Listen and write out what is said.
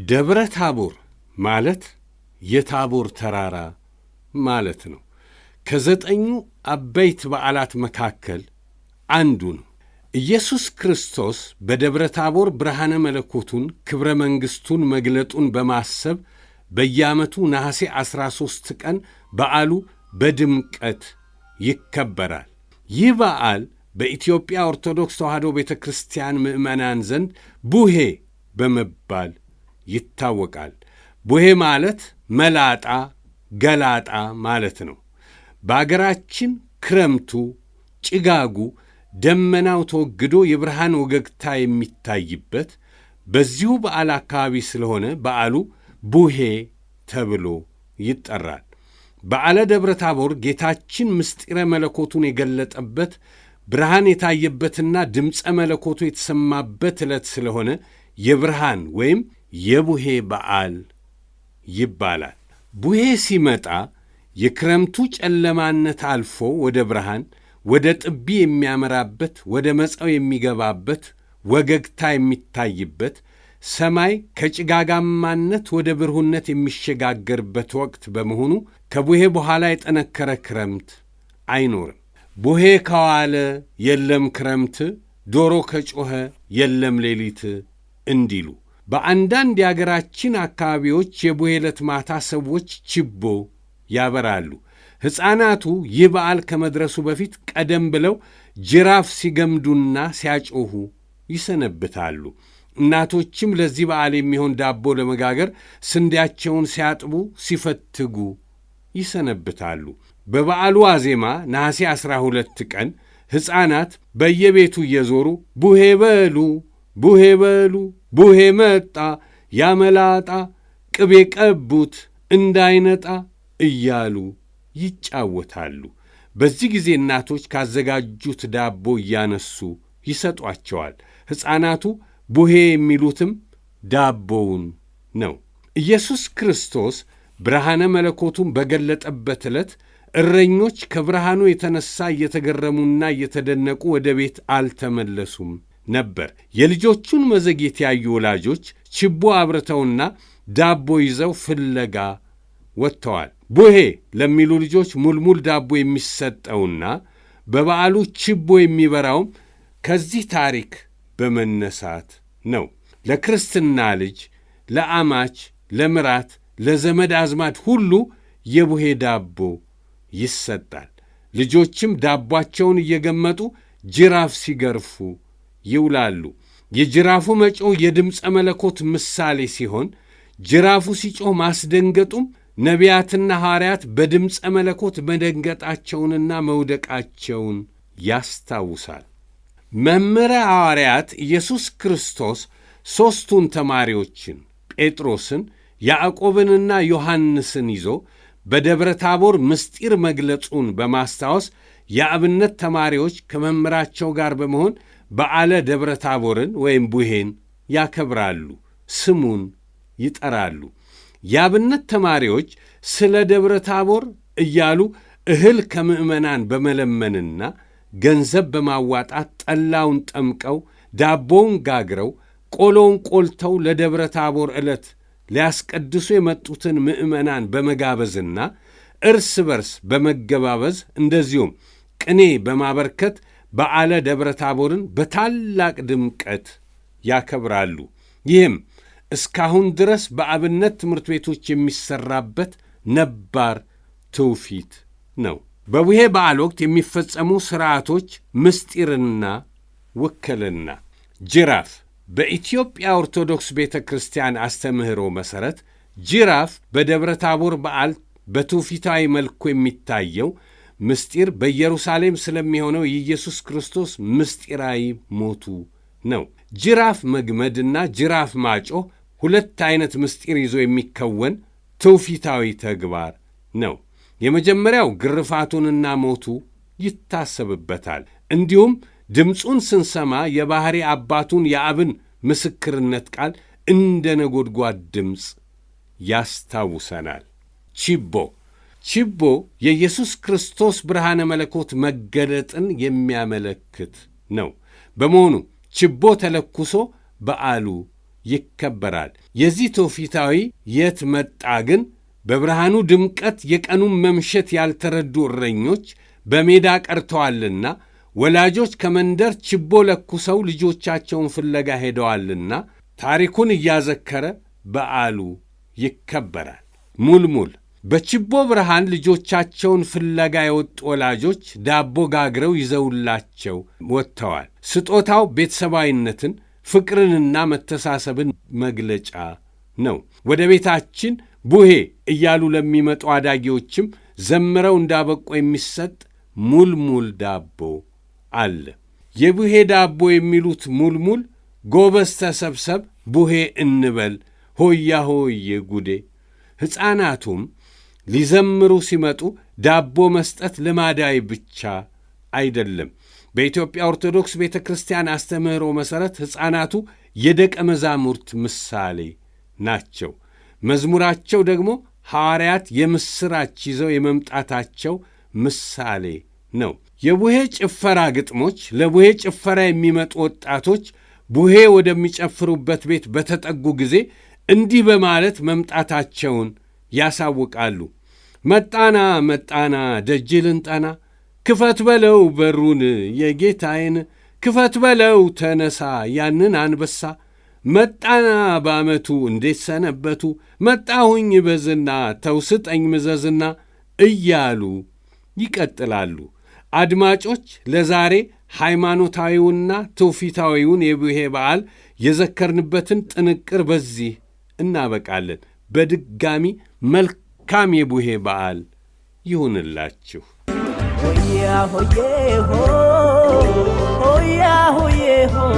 ደብረ ታቦር ማለት የታቦር ተራራ ማለት ነው። ከዘጠኙ አበይት በዓላት መካከል አንዱ ነው። ኢየሱስ ክርስቶስ በደብረ ታቦር ብርሃነ መለኮቱን ክብረ መንግሥቱን መግለጡን በማሰብ በየዓመቱ ነሐሴ 13 ቀን በዓሉ በድምቀት ይከበራል። ይህ በዓል በኢትዮጵያ ኦርቶዶክስ ተዋሕዶ ቤተ ክርስቲያን ምዕመናን ዘንድ ቡሄ በመባል ይታወቃል። ቡሄ ማለት መላጣ፣ ገላጣ ማለት ነው። በአገራችን ክረምቱ፣ ጭጋጉ፣ ደመናው ተወግዶ የብርሃን ወገግታ የሚታይበት በዚሁ በዓል አካባቢ ስለሆነ በዓሉ ቡሄ ተብሎ ይጠራል። በዓለ ደብረ ታቦር ጌታችን ምስጢረ መለኮቱን የገለጠበት ብርሃን የታየበትና ድምፀ መለኮቱ የተሰማበት ዕለት ስለሆነ የብርሃን ወይም የቡሄ በዓል ይባላል። ቡሄ ሲመጣ የክረምቱ ጨለማነት አልፎ ወደ ብርሃን፣ ወደ ጥቢ የሚያመራበት፣ ወደ መጻው የሚገባበት፣ ወገግታ የሚታይበት፣ ሰማይ ከጭጋጋማነት ወደ ብሩህነት የሚሸጋገርበት ወቅት በመሆኑ ከቡሄ በኋላ የጠነከረ ክረምት አይኖርም። ቡሄ ከዋለ የለም ክረምት፣ ዶሮ ከጮኸ የለም ሌሊት እንዲሉ በአንዳንድ የአገራችን አካባቢዎች የቡሄ ዕለት ማታ ሰዎች ችቦ ያበራሉ። ሕፃናቱ ይህ በዓል ከመድረሱ በፊት ቀደም ብለው ጅራፍ ሲገምዱና ሲያጮኹ ይሰነብታሉ። እናቶችም ለዚህ በዓል የሚሆን ዳቦ ለመጋገር ስንዴያቸውን ሲያጥቡ ሲፈትጉ ይሰነብታሉ። በበዓሉ ዋዜማ ነሐሴ 12 ቀን ሕፃናት በየቤቱ እየዞሩ ቡሄ በሉ ቡሄ በሉ ቡሄ መጣ ያመላጣ ቅቤ ቀቡት እንዳይነጣ እያሉ ይጫወታሉ። በዚህ ጊዜ እናቶች ካዘጋጁት ዳቦ እያነሱ ይሰጧቸዋል። ሕፃናቱ ቡሄ የሚሉትም ዳቦውን ነው። ኢየሱስ ክርስቶስ ብርሃነ መለኮቱን በገለጠበት ዕለት እረኞች ከብርሃኑ የተነሣ እየተገረሙና እየተደነቁ ወደ ቤት አልተመለሱም ነበር። የልጆቹን መዘግየት ያዩ ወላጆች ችቦ አብርተውና ዳቦ ይዘው ፍለጋ ወጥተዋል። ቡሄ ለሚሉ ልጆች ሙልሙል ዳቦ የሚሰጠውና በበዓሉ ችቦ የሚበራውም ከዚህ ታሪክ በመነሳት ነው። ለክርስትና ልጅ፣ ለአማች፣ ለምራት፣ ለዘመድ አዝማድ ሁሉ የቡሄ ዳቦ ይሰጣል። ልጆችም ዳቧቸውን እየገመጡ ጅራፍ ሲገርፉ ይውላሉ። የጅራፉ መጮህ የድምፀ መለኮት ምሳሌ ሲሆን ጅራፉ ሲጮህ ማስደንገጡም ነቢያትና ሐዋርያት በድምፀ መለኮት መደንገጣቸውንና መውደቃቸውን ያስታውሳል። መምህረ ሐዋርያት ኢየሱስ ክርስቶስ ሦስቱን ተማሪዎችን ጴጥሮስን፣ ያዕቆብንና ዮሐንስን ይዞ በደብረ ታቦር ምስጢር መግለጹን በማስታወስ የአብነት ተማሪዎች ከመምህራቸው ጋር በመሆን በዓለ ደብረ ታቦርን ወይም ቡሄን ያከብራሉ፣ ስሙን ይጠራሉ። የአብነት ተማሪዎች ስለ ደብረ ታቦር እያሉ እህል ከምዕመናን በመለመንና ገንዘብ በማዋጣት ጠላውን ጠምቀው ዳቦውን ጋግረው ቆሎውን ቆልተው ለደብረ ታቦር ዕለት ሊያስቀድሱ የመጡትን ምዕመናን በመጋበዝና እርስ በርስ በመገባበዝ እንደዚሁም ቅኔ በማበርከት በዓለ ደብረ ታቦርን በታላቅ ድምቀት ያከብራሉ። ይህም እስካሁን ድረስ በአብነት ትምህርት ቤቶች የሚሠራበት ነባር ትውፊት ነው። በቡሄ በዓል ወቅት የሚፈጸሙ ሥርዓቶች ምስጢርና ውክልና። ጅራፍ በኢትዮጵያ ኦርቶዶክስ ቤተ ክርስቲያን አስተምህሮ መሠረት ጅራፍ በደብረ ታቦር በዓል በትውፊታዊ መልኩ የሚታየው ምስጢር በኢየሩሳሌም ስለሚሆነው የኢየሱስ ክርስቶስ ምስጢራዊ ሞቱ ነው። ጅራፍ መግመድና ጅራፍ ማጮህ ሁለት ዓይነት ምስጢር ይዞ የሚከወን ትውፊታዊ ተግባር ነው። የመጀመሪያው ግርፋቱንና ሞቱ ይታሰብበታል። እንዲሁም ድምፁን ስንሰማ የባሕሪ አባቱን የአብን ምስክርነት ቃል እንደ ነጎድጓድ ድምፅ ያስታውሰናል። ችቦ የኢየሱስ ክርስቶስ ብርሃነ መለኮት መገለጥን የሚያመለክት ነው። በመሆኑ ችቦ ተለኩሶ በዓሉ ይከበራል። የዚህ ትውፊታዊ የት መጣ ግን በብርሃኑ ድምቀት የቀኑን መምሸት ያልተረዱ እረኞች በሜዳ ቀርተዋልና ወላጆች ከመንደር ችቦ ለኩሰው ልጆቻቸውን ፍለጋ ሄደዋልና ታሪኩን እያዘከረ በዓሉ ይከበራል። ሙልሙል በችቦ ብርሃን ልጆቻቸውን ፍለጋ የወጡ ወላጆች ዳቦ ጋግረው ይዘውላቸው ወጥተዋል። ስጦታው ቤተሰባዊነትን፣ ፍቅርንና መተሳሰብን መግለጫ ነው። ወደ ቤታችን ቡሄ እያሉ ለሚመጡ አዳጊዎችም ዘምረው እንዳበቁ የሚሰጥ ሙልሙል ዳቦ አለ። የቡሄ ዳቦ የሚሉት ሙልሙል ጎበዝ ተሰብሰብ ቡሄ እንበል ሆያ ሆዬ ጉዴ። ሕፃናቱም ሊዘምሩ ሲመጡ ዳቦ መስጠት ልማዳዊ ብቻ አይደለም። በኢትዮጵያ ኦርቶዶክስ ቤተ ክርስቲያን አስተምህሮ መሠረት ሕፃናቱ የደቀ መዛሙርት ምሳሌ ናቸው። መዝሙራቸው ደግሞ ሐዋርያት የምሥራች ይዘው የመምጣታቸው ምሳሌ ነው። የቡሄ ጭፈራ ግጥሞች ለቡሄ ጭፈራ የሚመጡ ወጣቶች ቡሄ ወደሚጨፍሩበት ቤት በተጠጉ ጊዜ እንዲህ በማለት መምጣታቸውን ያሳውቃሉ። መጣና መጣና ደጅ ልንጠና፣ ክፈት በለው በሩን የጌታዬን፣ ክፈት በለው ተነሳ ያንን አንበሳ፣ መጣና በዓመቱ እንዴት ሰነበቱ፣ መጣሁኝ በዝና ተውስጠኝ ምዘዝና እያሉ ይቀጥላሉ። አድማጮች፣ ለዛሬ ሃይማኖታዊውና ትውፊታዊውን የቡሄ በዓል የዘከርንበትን ጥንቅር በዚህ እናበቃለን። በድጋሚ መልካም የቡሄ በዓል ይሁንላችሁ። ሆያ ሆዬ ሆ